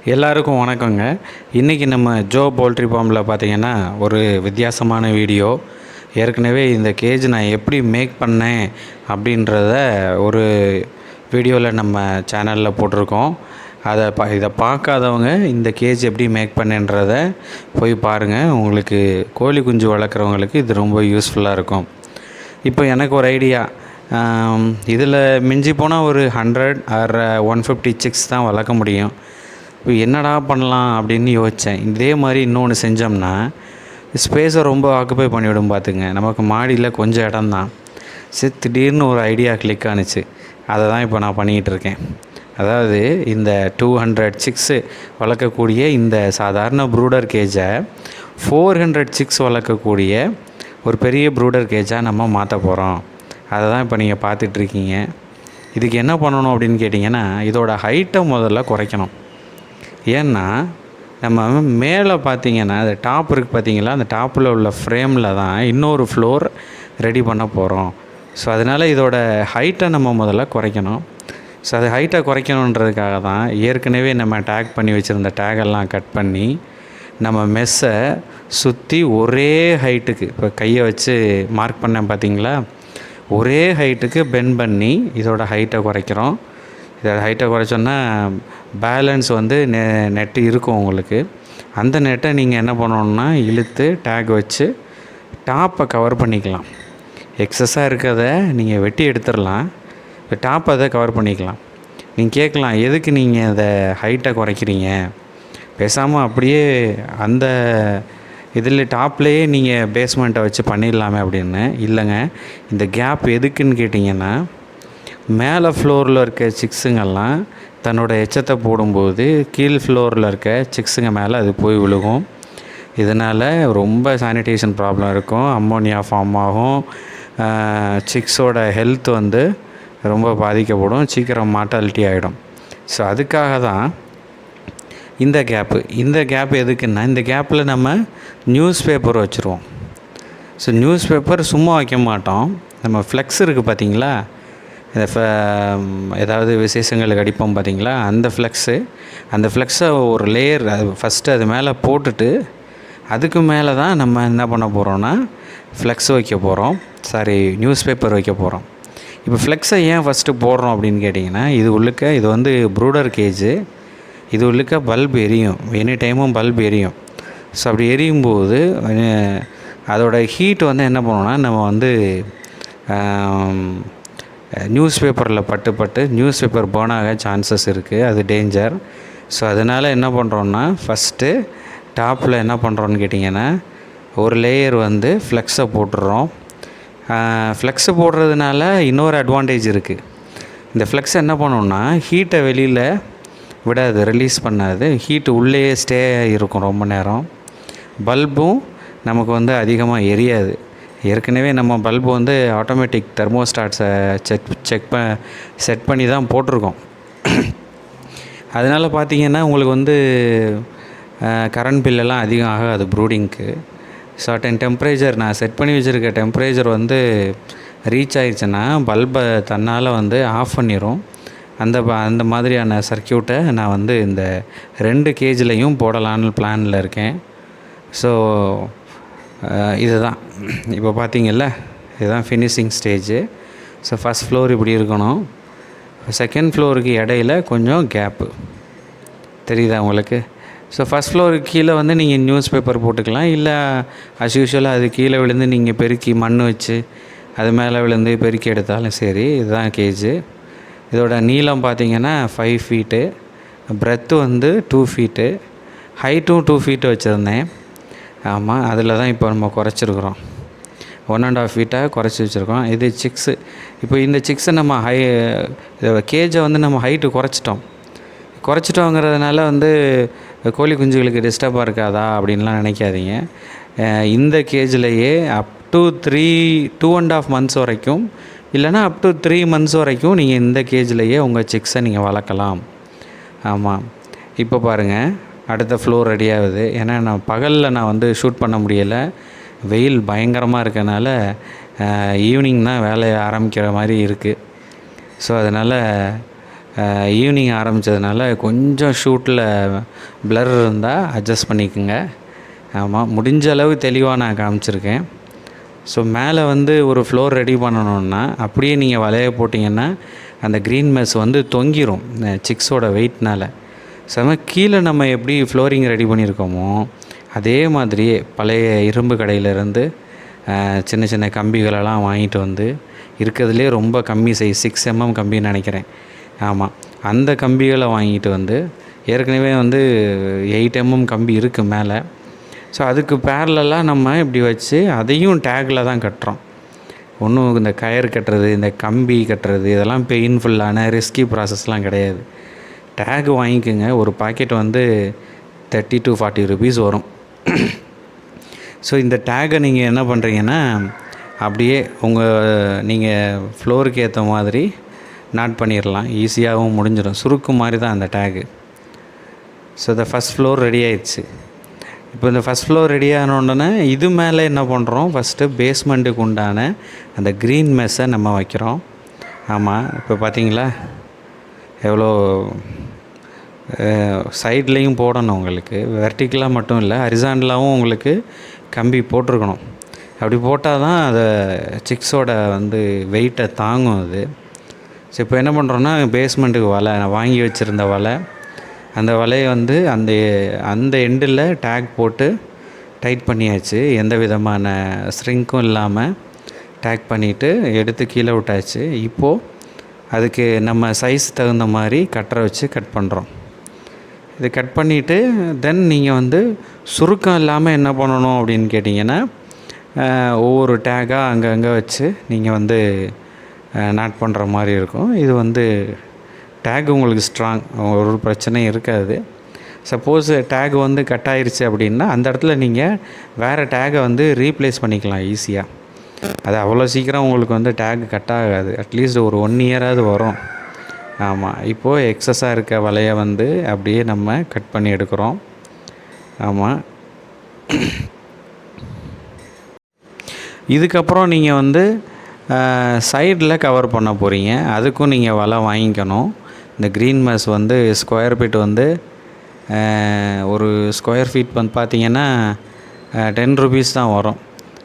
எல்லாருக்கும் வணக்கங்க. இன்றைக்கி நம்ம ஜோ போல்ட்ரி ஃபார்மில் பார்த்திங்கன்னா ஒரு வித்தியாசமான வீடியோ. ஏற்கனவே இந்த கேஜ் நான் எப்படி மேக் பண்ணேன் அப்படின்றத ஒரு வீடியோவில் நம்ம சேனலில் போட்டிருக்கோம். இதை பார்க்காதவங்க இந்த கேஜ் எப்படி மேக் பண்ணேன்றத போய் பாருங்கள். உங்களுக்கு கோழி குஞ்சு வளர்க்குறவங்களுக்கு இது ரொம்ப யூஸ்ஃபுல்லாக இருக்கும். இப்போ எனக்கு ஒரு ஐடியா, இதில் மிஞ்சி போனால் ஒரு 100 ஆர் 150 சிக்ஸ் தான் வளர்க்க முடியும். இப்போ என்னடா பண்ணலாம் அப்படின்னு யோசித்தேன். இதே மாதிரி இன்னொன்று செஞ்சோம்னா ஸ்பேஸை ரொம்ப ஆக்குப்பை பண்ணிவிடும் பார்த்துங்க. நமக்கு மாடியில் கொஞ்சம் இடம் தான். சரி, திடீர்னு ஒரு ஐடியா கிளிக் ஆணுச்சு. அதை தான் இப்போ நான் பண்ணிக்கிட்டு இருக்கேன். அதாவது இந்த 200 சிக்ஸு வளர்க்கக்கூடிய இந்த சாதாரண ப்ரூடர் கேஜை 400 சிக்ஸ் வளர்க்கக்கூடிய ஒரு பெரிய ப்ரூடர் கேஜாக நம்ம மாற்ற போகிறோம். அதை தான் இப்போ நீங்கள் பார்த்துட்ருக்கீங்க. இதுக்கு என்ன பண்ணணும் அப்படின்னு கேட்டிங்கன்னா, இதோட ஹைட்டை முதல்ல குறைக்கணும். ஏன்னா நம்ம மேலே பார்த்திங்கன்னா அந்த டாப் இருக்குது பார்த்திங்களா, அந்த டாப்பில் உள்ள ஃப்ரேமில் தான் இன்னொரு ஃப்ளோர் ரெடி பண்ண போகிறோம். ஸோ அதனால் இதோட ஹைட்டை நம்ம முதல்ல குறைக்கணும். ஸோ அது ஹைட்டை குறைக்கணுன்றதுக்காக தான் ஏற்கனவே நம்ம டேக் பண்ணி வச்சுருந்த டேகெல்லாம் கட் பண்ணி நம்ம மெஸ்ஸை சுற்றி ஒரே ஹைட்டுக்கு, இப்போ கையை வச்சு மார்க் பண்ணேன் பார்த்திங்களா, ஒரே ஹைட்டுக்கு பெண்ட் பண்ணி இதோட ஹைட்டை குறைக்கிறோம். இதை ஹைட்டை குறைச்சோன்னா பேலன்ஸ் வந்து நெட்டு இருக்கும் உங்களுக்கு. அந்த நெட்டை நீங்கள் என்ன பண்ணணுன்னா இழுத்து டேக் வச்சு டாப்பை கவர் பண்ணிக்கலாம். எக்ஸஸாக இருக்கிறத நீங்கள் வெட்டி எடுத்துடலாம். இப்போ டாப்பை அதை கவர் பண்ணிக்கலாம். நீங்கள் கேட்கலாம், எதுக்கு நீங்கள் அதை ஹைட்டை குறைக்கிறீங்க, பேசாமல் அப்படியே அந்த இதில் டாப்லேயே நீங்கள் பேஸ்மெண்ட்டை வச்சு பண்ணிடலாமே அப்படின்னு. இல்லைங்க, இந்த கேப் எதுக்குன்னு கேட்டிங்கன்னா, மேலே ஃப்ளோரில் இருக்க சிக்ஸுங்கெல்லாம் தன்னோட எச்சத்தை போடும்போது கீழ் ஃப்ளோரில் இருக்க சிக்ஸுங்க மேலே அது போய் விழுகும். இதனால் ரொம்ப சானிடேஷன் ப்ராப்ளம் இருக்கும், அம்மோனியா ஃபார்ம் ஆகும், சிக்ஸோட ஹெல்த் வந்து ரொம்ப பாதிக்கப்படும், சீக்கிரம் மார்ட்டாலிட்டி ஆகிடும். ஸோ அதுக்காக தான் இந்த கேப்பு எதுக்குன்னா, இந்த கேப்பில் நம்ம நியூஸ் பேப்பர் வச்சுருவோம். ஸோ நியூஸ் பேப்பர் சும்மா வைக்க மாட்டோம். நம்ம ஃப்ளெக்ஸ் இருக்குது பார்த்திங்களா, இந்த ஏதாவது விசேஷங்களுக்கு அடிப்போம் பார்த்திங்களா, அந்த ஃப்ளெக்ஸை ஒரு லேயர் அது ஃபஸ்ட்டு அது மேலே போட்டுட்டு அதுக்கு மேலே தான் நம்ம என்ன பண்ண போகிறோன்னா ஃப்ளெக்ஸ் வைக்க போகிறோம், நியூஸ் பேப்பர் வைக்க போகிறோம். இப்போ ஃப்ளெக்ஸை ஏன் ஃபஸ்ட்டு போடுறோம் அப்படின்னு கேட்டிங்கன்னா, இது வந்து ப்ரூடர் கேஜு, இது உள்ளுக்க பல்ப் எரியும், எனி டைமும் பல்ப் எரியும். ஸோ அப்படி எரியும்போது அதோட ஹீட் வந்து என்ன பண்ணோன்னா, நம்ம வந்து நியூஸ் பேப்பரில் பட்டு நியூஸ் பேப்பர் பர்ன் ஆக சான்சஸ் இருக்குது, அது டேஞ்சர். ஸோ அதனால் என்ன பண்ணுறோன்னா, ஃபஸ்ட்டு டாப்பில் என்ன பண்ணுறோன்னு கேட்டிங்கன்னா, ஒரு லேயர் வந்து ஃப்ளெக்ஸை போட்டுடுறோம். ஃப்ளெக்ஸை போடுறதுனால இன்னொரு அட்வான்டேஜ் இருக்குது. இந்த ஃப்ளெக்ஸ் என்ன பண்ணோன்னா, ஹீட்டை வெளியில் விடாது, ரிலீஸ் பண்ணாது, ஹீட்டு உள்ளேயே ஸ்டே இருக்கும் ரொம்ப நேரம். பல்பும் நமக்கு வந்து அதிகமாக எரியாது. ஏற்கனவே நம்ம பல்பு வந்து ஆட்டோமேட்டிக் தெர்மோஸ்டாட்ஸை செட் பண்ணி தான் போட்டிருக்கோம். அதனால் பார்த்திங்கன்னா உங்களுக்கு வந்து கரண்ட் பில்லெல்லாம் அதிகம் ஆகாது ப்ரூடிங்க்கு. சர்டன் டெம்பரேச்சர் நான் செட் பண்ணி வச்சுருக்க டெம்பரேச்சர் வந்து ரீச் ஆகிடுச்சுன்னா பல்பை தன்னால் வந்து ஆஃப் பண்ணிடும். அந்த மாதிரியான சர்க்கியூட்டை நான் வந்து இந்த 2 கேஜ்லேயும் போடலான்னு பிளானில் இருக்கேன். ஸோ இதுதான் இப்போ பார்த்திங்கல்ல, இதுதான் finishing stage. So first floor இப்படி இருக்கணும், செகண்ட் ஃப்ளோருக்கு இடையில கொஞ்சம் கேப்பு தெரியுதா உங்களுக்கு. ஸோ ஃபஸ்ட் ஃப்ளோருக்கு கீழே வந்து நீங்கள் நியூஸ் பேப்பர் போட்டுக்கலாம், இல்லை அஸ் யூஷுவலாக அது கீழே விழுந்து நீங்கள் பெருக்கி மண் வச்சு அது மேலே விழுந்து பெருக்கி எடுத்தாலும் சரி. இதுதான் கேஜு. இதோட நீளம் பார்த்திங்கன்னா 5 ஃபீட்டு, பிரெத்து வந்து 2 ஃபீட்டு, ஹைட்டும் 2 ஃபீட்டு வச்சுருந்தேன். ஆமாம், அதில் தான் இப்போ நம்ம குறைச்சிருக்குறோம், 1.5 ஃபீட்டாக குறைச்சி வச்சுருக்கோம். இது சிக்ஸு. இப்போ இந்த சிக்ஸை நம்ம இதோட கேஜை வந்து நம்ம ஹைட்டு குறைச்சிட்டோங்கிறதுனால வந்து கோழி குஞ்சுகளுக்கு டிஸ்டர்பாக இருக்காதா அப்படின்லாம் நினைக்காதீங்க. இந்த கேஜ்லேயே அப் டு 2.5 மந்த்ஸ் வரைக்கும், இல்லைனா அப் டு 3 மந்த்ஸ் வரைக்கும் நீங்கள் இந்த கேஜ்லேயே உங்கள் சிக்ஸை நீங்கள் வளர்க்கலாம். ஆமாம், இப்போ பாருங்கள், அடுத்த ஃப்ளோர் ரெடி ஆகுது. ஏன்னா பகலில் நான் வந்து ஷூட் பண்ண முடியலை, வெயில் பயங்கரமாக இருக்கனால ஈவினிங் தான் வேலையை ஆரம்பிக்கிற மாதிரி இருக்குது. ஸோ அதனால் ஈவினிங் ஆரம்பித்ததுனால கொஞ்சம் ஷூட்டில் ப்ளர் இருந்தால் அட்ஜஸ்ட் பண்ணிக்கோங்க. ஆமாம், முடிஞ்ச அளவு தெளிவாக நான் காமிச்சிருக்கேன். ஸோ மேலே வந்து ஒரு ஃப்ளோர் ரெடி பண்ணணுன்னா அப்படியே நீங்கள் வலைய போட்டிங்கன்னா அந்த க்ரீன் மெஸ் வந்து தொங்கிரும் சிக்ஸோட வெயிட்னால். கீழே நம்ம எப்படி ஃப்ளோரிங் ரெடி பண்ணியிருக்கோமோ அதே மாதிரியே பழைய இரும்பு கடையிலேருந்து சின்ன சின்ன கம்பிகளெல்லாம் வாங்கிட்டு வந்து இருக்கிறதுலே ரொம்ப கம்மி சைஸ் 6 mm கம்பின்னு நினைக்கிறேன். ஆமாம், அந்த கம்பிகளை வாங்கிட்டு வந்து ஏற்கனவே வந்து 8 mm கம்பி இருக்குது மேலே. ஸோ அதுக்கு பேரலாக நம்ம இப்படி வச்சு அதையும் டேக்கில் தான் கட்டுறோம். ஒன்றும் இந்த கயர் கட்டுறது, இந்த கம்பி கட்டுறது இதெல்லாம் பெயின்ஃபுல்லான ரிஸ்கி ப்ராசஸ்லாம் கிடையாது. டேக் வாங்கிக்கோங்க. ஒரு பாக்கெட் வந்து 30 to 40 rupees வரும். ஸோ இந்த டேக்கை நீங்கள் என்ன பண்ணுறீங்கன்னா அப்படியே நீங்கள் ஃப்ளோருக்கு ஏற்ற மாதிரி நாட் பண்ணிடலாம். ஈஸியாகவும் முடிஞ்சிடும். சுருக்கு மாதிரி தான் அந்த டேகு. ஸோ இந்த ஃபஸ்ட் ஃப்ளோர் ரெடி ஆயிடுச்சு. இப்போ இந்த ஃபஸ்ட் ஃப்ளோர் ரெடி ஆனோடனே இது மேலே என்ன பண்ணுறோம், ஃபஸ்ட்டு பேஸ்மெண்ட்டுக்கு உண்டான அந்த க்ரீன் மெஸ்ஸை நம்ம வைக்கிறோம். ஆமாம், இப்போ பார்த்தீங்களா எவ்வளோ சைட்லேயும் போடணும். உங்களுக்கு வெர்டிக்கலாக மட்டும் இல்லை, ஹரிசாண்டலாகவும் உங்களுக்கு கம்பி போட்டிருக்கணும். அப்படி போட்டால் தான் அதை சிக்ஸோட வந்து வெயிட்டை தாங்கும் அது. ஸோ இப்போ என்ன பண்ணுறோன்னா பேஸ்மெண்ட்டுக்கு வலை நான் வாங்கி வச்சுருந்த வலை, அந்த வலையை வந்து அந்த எண்டில் டேக் போட்டு டைட் பண்ணியாச்சு. எந்த விதமான ஸ்ட்ரிங்க்கும் இல்லாமல் டேக் பண்ணிவிட்டு எடுத்து கீழே விட்டாச்சு. இப்போது அதுக்கு நம்ம சைஸ் தகுந்த மாதிரி கட்டரை வச்சு கட் பண்ணுறோம். இது கட் பண்ணிவிட்டு தென் நீங்கள் வந்து சுருக்கம் இல்லாமல் என்ன பண்ணணும் அப்படின்னு கேட்டிங்கன்னா ஒவ்வொரு டேக்காக அங்கங்கே வச்சு நீங்கள் வந்து நாட் பண்ணுற மாதிரி இருக்கும். இது வந்து டேக் உங்களுக்கு ஸ்ட்ராங், ஒரு பிரச்சனையும் இருக்காது. சப்போஸ் டேக் வந்து கட் ஆயிடுச்சு அப்படின்னா அந்த இடத்துல நீங்கள் வேறு டேக்கை வந்து ரீப்ளேஸ் பண்ணிக்கலாம் ஈஸியாக. அது அவ்வளோ சீக்கிரம் உங்களுக்கு வந்து டேக் கட் ஆகாது. அட்லீஸ்ட் ஒரு 1 year வரும். ஆமாம், இப்போது எக்ஸஸாக இருக்க வலையை வந்து அப்படியே நம்ம கட் பண்ணி எடுக்கிறோம். ஆமாம், இதுக்கப்புறம் நீங்கள் வந்து சைடில் கவர் பண்ண போகிறீங்க. அதுக்கும் நீங்கள் வலை வாங்கிக்கணும். இந்த க்ரீன் மெஸ் வந்து ஸ்கொயர் ஃபீட் வந்து ஒரு ஸ்கொயர் ஃபீட் வந்து பார்த்திங்கன்னா 10 rupees தான் வரும்.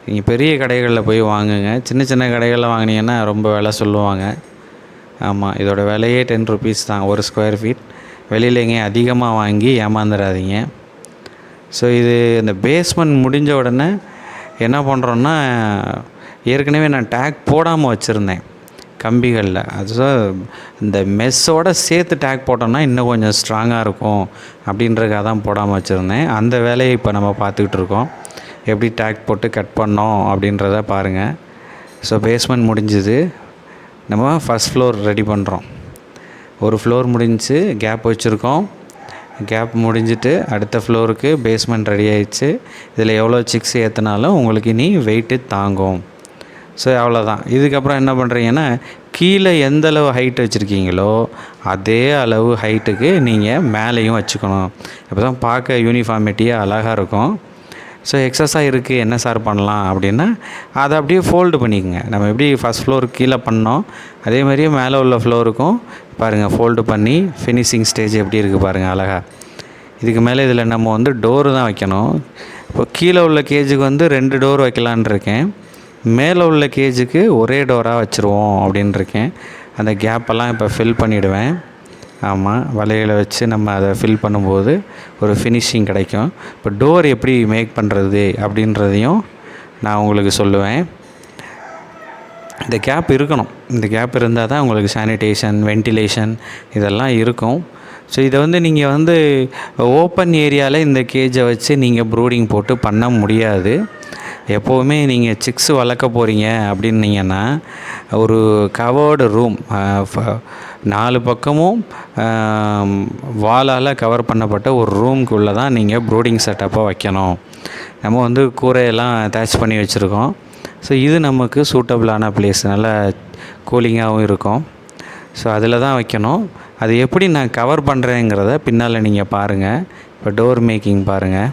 நீங்கள் பெரிய கடைகளில் போய் வாங்குங்க. சின்ன சின்ன கடைகளில் வாங்கினீங்கன்னா ரொம்ப விலை சொல்லுவாங்க. ஆமாம், இதோட விலையே 10 rupees தான் ஒரு ஸ்கொயர் ஃபீட். வெளியில் எங்கேயும் அதிகமாக வாங்கி ஏமாந்துடாதீங்க. ஸோ இது இந்த பேஸ்மெண்ட் முடிஞ்ச உடனே என்ன பண்ணுறோன்னா, ஏற்கனவே நான் டேக் போடாமல் வச்சுருந்தேன் கம்பிகளில். அது இந்த மெஸ்ஸோடு சேர்த்து டேக் போட்டோம்னா இன்னும் கொஞ்சம் ஸ்ட்ராங்காக இருக்கும் அப்படின்றதுக்காக தான் போடாமல் வச்சுருந்தேன். அந்த வேலையை இப்போ நம்ம பார்த்துக்கிட்டு இருக்கோம். எப்படி டேக் போட்டு கட் பண்ணோம் அப்படின்றத பாருங்கள். ஸோ பேஸ்மெண்ட் முடிஞ்சுது. நம்ம ஃபஸ்ட் ஃப்ளோர் ரெடி பண்ணுறோம். ஒரு ஃப்ளோர் முடிஞ்சு கேப் வச்சுருக்கோம். கேப் முடிஞ்சிட்டு அடுத்த ஃப்ளோருக்கு பேஸ்மெண்ட் ரெடி ஆயிடுச்சு. இதில் எவ்வளோ சிக்ஸ் ஏற்றினாலும் உங்களுக்கு இனி வெயிட்டு தாங்கும். ஸோ அவ்வளோதான். இதுக்கப்புறம் என்ன பண்ணுறீங்கன்னா, கீழே எந்த அளவு ஹைட் வச்சுருக்கீங்களோ அதே அளவு ஹைட்டுக்கு நீங்கள் மேலேயும் வச்சுக்கணும். அப்போ தான் பார்க்க யூனிஃபார்மிட்டியாக அழகாக இருக்கும். ஸோ எக்ஸஸாக இருக்குது, என்ன சார் பண்ணலாம் அப்படின்னா அதை அப்படியே ஃபோல்டு பண்ணிக்கோங்க. நம்ம எப்படி ஃபஸ்ட் ஃப்ளோருக்கு கீழே பண்ணோம் அதே மாதிரியே மேலே உள்ள ஃப்ளோருக்கும் பாருங்கள் ஃபோல்டு பண்ணி ஃபினிஷிங் ஸ்டேஜ் எப்படி இருக்குது பாருங்கள் அழகாக. இதுக்கு மேலே இதில் நம்ம வந்து டோரு தான் வைக்கணும். இப்போ கீழே உள்ள கேஜுக்கு வந்து 2 டோர் வைக்கலான் இருக்கேன். மேலே உள்ள கேஜுக்கு ஒரே டோராக வச்சுருவோம் அப்படின்னு இருக்கேன். அந்த கேப்பெல்லாம் இப்போ ஃபில் பண்ணிவிடுவேன். ஆமாம், வலையில் வச்சு நம்ம அதை ஃபில் பண்ணும்போது ஒரு ஃபினிஷிங் கிடைக்கும். இப்போ டோர் எப்படி மேக் பண்ணுறது அப்படின்றதையும் நான் உங்களுக்கு சொல்லுவேன். இந்த கேப் இருக்கணும். இந்த கேப் இருந்தால் தான் உங்களுக்கு சானிடேஷன், வென்டிலேஷன் இதெல்லாம் இருக்கும். ஸோ இதை வந்து நீங்கள் வந்து ஓப்பன் ஏரியாவில் இந்த கேஜை வச்சு நீங்கள் ப்ரூடிங் போட்டு பண்ண முடியாது. எப்போவுமே நீங்கள் சிக்ஸ் வளர்க்க போகிறீங்க அப்படின்னீங்கன்னா ஒரு கவர்டு ரூம், 4 பக்கமும் வாலால் கவர் பண்ணப்பட்ட ஒரு ரூம்குள்ளே தான் நீங்கள் ப்ரூடிங் செட்டப்பை வைக்கணும். நம்ம வந்து கூரையெல்லாம் அட்டாச் பண்ணி வச்சுருக்கோம். ஸோ இது நமக்கு சூட்டபிளான பிளேஸ், நல்லா கூலிங்காகவும் இருக்கும். ஸோ அதில் தான் வைக்கணும். அது எப்படி நான் கவர் பண்ணுறேங்கிறத பின்னால் நீங்கள் பாருங்கள். இப்போ டோர் மேக்கிங் பாருங்கள்.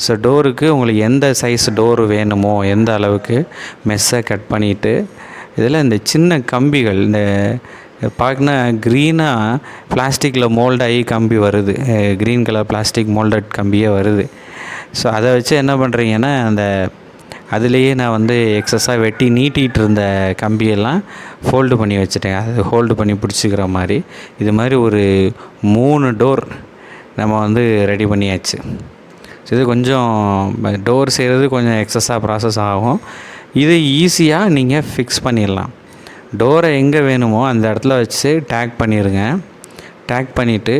ஸோ டோருக்கு உங்களுக்கு எந்த சைஸ் டோரு வேணுமோ எந்த அளவுக்கு மெஸ்ஸை கட் பண்ணிவிட்டு இதில் இந்த சின்ன கம்பிகள், இந்த பார்க்கனா க்ரீனாக பிளாஸ்டிக்கில் மோல்டாகி கம்பி வருது, க்ரீன் கலர் பிளாஸ்டிக் மோல்டட் கம்பியே வருது. ஸோ அதை வச்சு என்ன பண்ணுறீங்கன்னா, அதுலேயே நான் வந்து எக்ஸஸாக வெட்டி நீட்டிகிட்டு இருந்த கம்பியெல்லாம் ஃபோல்டு பண்ணி வச்சுட்டேன். அது ஹோல்டு பண்ணி பிடிச்சிக்கிற மாதிரி. இது மாதிரி ஒரு 3 டோர் நம்ம வந்து ரெடி பண்ணியாச்சு. ஸோ இது கொஞ்சம் டோர் செய்கிறது கொஞ்சம் எக்ஸஸாக ப்ராசஸ் ஆகும். இது ஈஸியாக நீங்கள் ஃபிக்ஸ் பண்ணிடலாம். டோரை எங்கே வேணுமோ அந்த இடத்துல வச்சு டேக் பண்ணிடுங்க. டேக் பண்ணிவிட்டு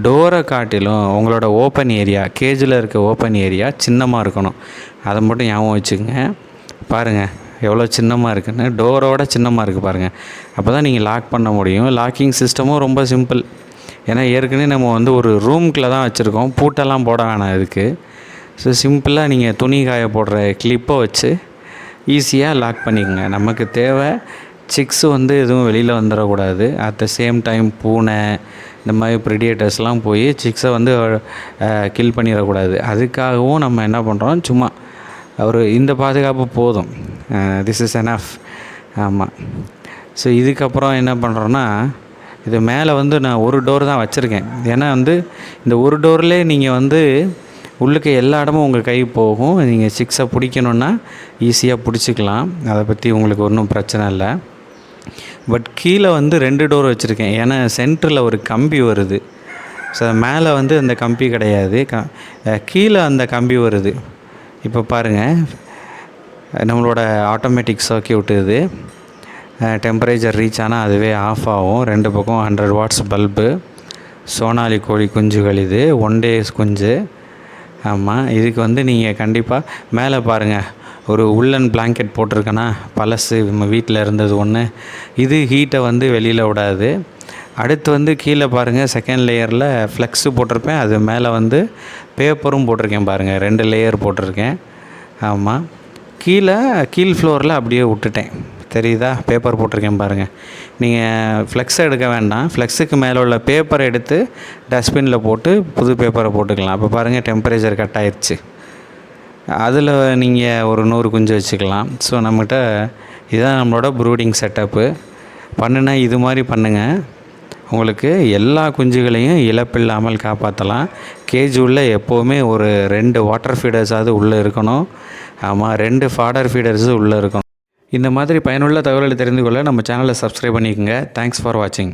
டோரை காட்டிலும் உங்களோட ஓப்பன் ஏரியா, கேஜில் இருக்க ஓப்பன் ஏரியா சின்னமாக இருக்கணும். அதை மட்டும் ஞாபகம் வச்சுக்கோங்க. பாருங்கள் எவ்வளோ சின்னமாக இருக்குன்னு, டோரோட சின்னமாக இருக்குது பாருங்கள். அப்போ தான் நீங்கள் லாக் பண்ண முடியும். லாக்கிங் சிஸ்டமும் ரொம்ப சிம்பிள். ஏன்னா ஏற்கனவே நம்ம வந்து ஒரு ரூம்குள்ளே தான் வச்சுருக்கோம், பூட்டெல்லாம் போட வேணாம் இதுக்கு. ஸோ சிம்பிளாக நீங்கள் துணி காய போடுற கிளிப்பை வச்சு ஈஸியாக லாக் பண்ணிக்கோங்க. நமக்கு தேவை சிக்ஸு வந்து எதுவும் வெளியில் வந்துடக்கூடாது. அட் த சேம் டைம் பூனை இந்த மாதிரி ப்ரிடியேட்டர்ஸ்லாம் போய் சிக்ஸை வந்து கில் பண்ணிடக்கூடாது. அதுக்காகவும் நம்ம என்ன பண்ணுறோம், சும்மா ஒரு இந்த பாதுகாப்பு போதும். This is enough. ஆமாம். ஸோ இதுக்கப்புறம் என்ன பண்ணுறோன்னா, இது மேலே வந்து நான் ஒரு டோர் தான் வச்சுருக்கேன். ஏன்னா வந்து இந்த ஒரு டோர்லேயே நீங்கள் வந்து உள்ளுக்கு எல்லா இடமும் உங்கள் கை போகும். நீங்கள் சிக்ஸை பிடிக்கணுன்னா ஈஸியாக பிடிச்சிக்கலாம். அதை பற்றி உங்களுக்கு ஒன்றும் பிரச்சனை இல்லை. பட் கீழே வந்து 2 டோர் வச்சுருக்கேன். ஏன்னா சென்டரில் ஒரு கம்பி வருது. ஸோ மேலே வந்து அந்த கம்பி கிடையாது, கீழே அந்த கம்பி வருது. இப்போ பாருங்கள், நம்மளோட ஆட்டோமேட்டிக் சர்க்யூட் இது. டெம்பரேச்சர் ரீச் ஆனால் அதுவே ஆஃப் ஆகும். 2 பக்கம் 100 வாட்ஸ் பல்பு. சோனாலி கோழி குஞ்சுகள், இது 1 டேஸ் குஞ்சு. ஆமாம். இதுக்கு வந்து நீங்கள் கண்டிப்பாக மேலே பாருங்கள், ஒரு உள்ளன் பிளாங்கெட் போட்டிருக்கேன்னா, பழசு நம்ம வீட்டில் இருந்தது ஒன்று. இது ஹீட்டை வந்து வெளியில் விடாது. அடுத்து வந்து கீழே பாருங்கள், செகண்ட் லேயரில் ஃப்ளெக்ஸு போட்டிருப்பேன். அது மேலே வந்து பேப்பரும் போட்டிருக்கேன் பாருங்கள், 2 லேயர் போட்டிருக்கேன். ஆமாம். கீழ் ஃப்ளோரில் அப்படியே விட்டுட்டேன், தெரியுதா? பேப்பர் போட்டிருக்கேன் பாருங்கள். நீங்கள் ஃப்ளெக்ஸை எடுக்க வேண்டாம், ஃப்ளெக்ஸுக்கு மேலே உள்ள பேப்பரை எடுத்து டஸ்ட்பினில் போட்டு புது பேப்பரை போட்டுக்கலாம். அப்போ பாருங்கள் டெம்பரேச்சர் கட் ஆயிடுச்சு. அதில் நீங்கள் ஒரு 100 குஞ்சு வச்சுக்கலாம். ஸோ நம்மகிட்ட இதுதான் நம்மளோட ப்ரூடிங் செட்டப்பு. பண்ணுனா இது மாதிரி பண்ணுங்கள், உங்களுக்கு எல்லா குஞ்சுகளையும் இழப்பில்லாமல் காப்பாற்றலாம். கேஜ் உள்ள எப்போவுமே ஒரு 2 வாட்டர் ஃபீடர்ஸாவது உள்ளே இருக்கணும். ஆமாம், 2 ஃபாடர் ஃபீடர்ஸும் உள்ளே இருக்கணும். இந்த மாதிரி பயனுள்ள தகவல்களை தெரிந்து கொள்ள நம்ம சேனலை சப்ஸ்கிரைப் பண்ணிக்கோங்க. தேங்க்ஸ் ஃபார் வாட்சிங்.